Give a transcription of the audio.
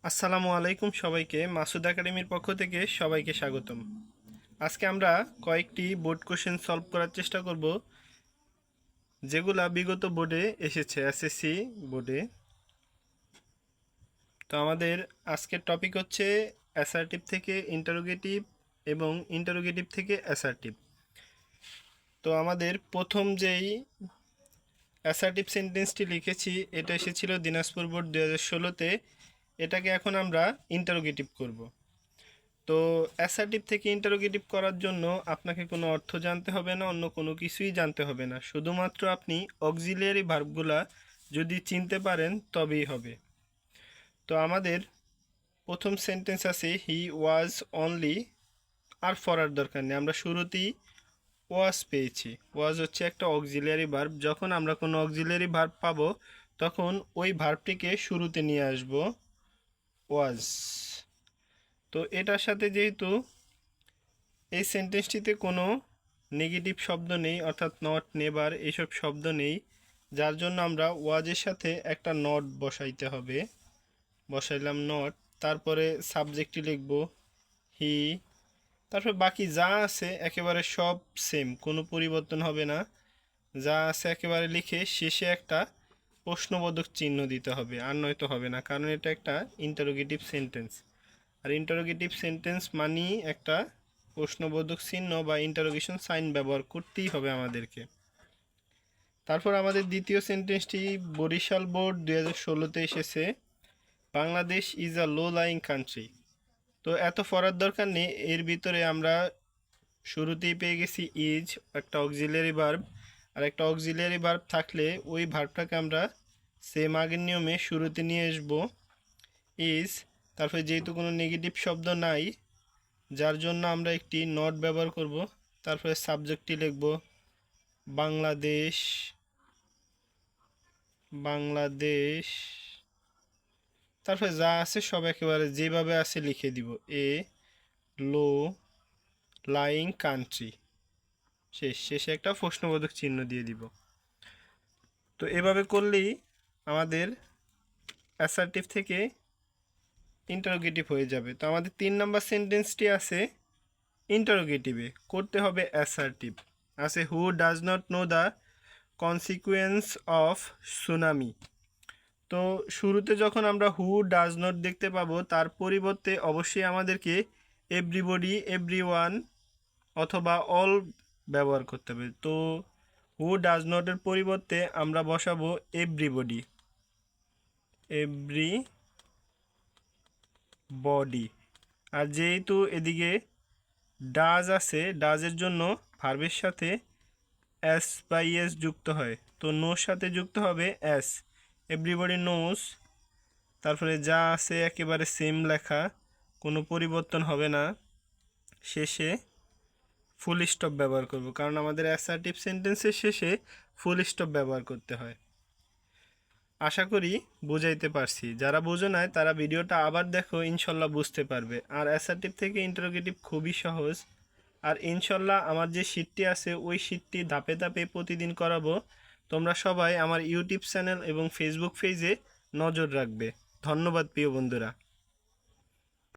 আসসালামু আলাইকুম সবাইকে। মাসুদ একাডেমির পক্ষ থেকে সবাইকে স্বাগতম। আজকে আমরা কয়েকটি বোর্ড কোশ্চেন সলভ করার চেষ্টা করব, যেগুলা বিগত বোর্ডে এসেছে, এসএসসি বোর্ডে। তো আমাদের আজকের টপিক হচ্ছে অ্যাসার্টিভ থেকে ইন্টারোগেটিভ এবং ইন্টারোগেটিভ থেকে অ্যাসার্টিভ। তো আমাদের প্রথম যেই অ্যাসার্টিভ সেন্টেন্সটি লিখেছি এটা এসেছিল দিনাজপুর বোর্ড 2016-তে। এটাকে এখন আমরা ইন্টারোগেটিভ করব। তো অ্যাসার্টিভ থেকে ইন্টারোগেটিভ করার জন্য আপনাকে কোনো অর্থ জানতে হবে না, অন্য কোনো কিছুই জানতে হবে না। শুধুমাত্র আপনি অক্সিলিয়ারি ভার্বগুলা যদি চিনতে পারেন তবেই হবে। তো আমাদের প্রথম সেন্টেন্স আছে হি ওয়াজ অনলি, আর ফরার দরকার নেই, আমরা শুরুতেই ওয়াজ পেয়েছি। ওয়াজ হচ্ছে একটা অক্সিলিয়ারি ভার্ব। যখন আমরা কোনো অক্সিলিয়ারি ভার্ব পাবো তখন ওই ভার্বটিকে শুরুতে নিয়ে আসব, ওয়াজ। তো এটার সাথে যেহেতু এই সেন্টেন্সটিতে কোনো নেগেটিভ শব্দ নেই, অর্থাৎ নট, নেভার এইসব শব্দ নেই, যার জন্য আমরা ওয়াজের সাথে একটা নট বসাইতে হবে। বসাইলাম নট, তারপরে সাবজেক্টটি লিখব হি, তারপর বাকি যা আছে একেবারে সব সেম, কোনো পরিবর্তন হবে না। যা আছে একেবারে লিখে শেষে একটা প্রশ্নবোধক চিহ্ন দিতে হবে, আর নয়তো হবে না, কারণ এটা একটা ইন্টারোগেটিভ সেন্টেন্স। আর ইন্টারোগেটিভ সেন্টেন্স মানেই একটা প্রশ্নবোধক চিহ্ন বা ইন্টারোগেশন সাইন ব্যবহার করতেই হবে আমাদেরকে। তারপর আমাদের দ্বিতীয় সেন্টেন্সটি বরিশাল বোর্ড 2016-তে এসেছে, Bangladesh is a low lying country. তো এত পড়ার দরকার নেই, এর ভিতরে আমরা শুরুতেই পেয়ে গেছি ইজ, একটা অক্সিলিয়ারি ভার্ব। আর একটা অক্সিলিয়ারি ভার্ব থাকলে ওই ভার্বটাকে আমরা সেম আগের নিয়মে শুরুতে নিয়ে আসবো ইজ। তারপরে যেহেতু কোনো নেগেটিভ শব্দ নাই, যার জন্য আমরা একটি নট ব্যবহার করব। তারপরে সাবজেক্টটি লিখব বাংলাদেশ, বাংলাদেশ। তারপরে যা আছে সব একেবারে যেভাবে আছে লিখে দিব, এ লো লাইং কান্ট্রি, শেষে একটা প্রশ্নবোধক চিহ্ন দিয়ে দিব। তো এভাবে করলেই আমাদের অ্যাসার্টিভ থেকে ইন্টারোগেটিভ হয়ে যাবে। তো আমাদের 3 নম্বর সেন্টেন্সটি আছে ইন্টারোগেটিভে, করতে হবে অ্যাসার্টিভ। আছে who does not know the consequence of tsunami. তো শুরুতে যখন আমরা হু ডাজ নট দেখতে পাবো, তার পরিবর্তে অবশ্যই আমাদেরকে এভরিবডি, এভরিওয়ান অথবা অল ব্যবহার করতে হবে। তো হু ডাজ নটের পরিবর্তে আমরা বসাবো এভরিবডি, এভরিবডি। আর যেহেতু এদিকে ডাজ আছে, ডাজের জন্য ভার্বের সাথে এস বাই এস যুক্ত হয়, তো নোর সাথে যুক্ত হবে এস, এভরিবডি নোস। তারপরে যা আছে একেবারে সেম লেখা, কোনো পরিবর্তন হবে না। শেষে ফুল স্টপ ব্যবহার করব, কারণ আমাদের অ্যাসার্টিভ সেন্টেন্সের শেষে ফুল স্টপ ব্যবহার করতে হয়। আশা করি বুঝাইতে পারছি। যারা বোঝো নাই তারা ভিডিওটা আবার দেখো, ইনশাল্লাহ বুঝতে পারবে। আর অ্যাসার্টিভ থেকে ইন্টারোগেটিভ খুবই সহজ। আর ইনশাল্লাহ আমার যে শীটটি আছে ওই শীটটি ধাপে ধাপে প্রতিদিন করাবো। তোমরা সবাই আমার ইউটিউব চ্যানেল এবং ফেসবুক পেজে নজর রাখবে। ধন্যবাদ প্রিয় বন্ধুরা।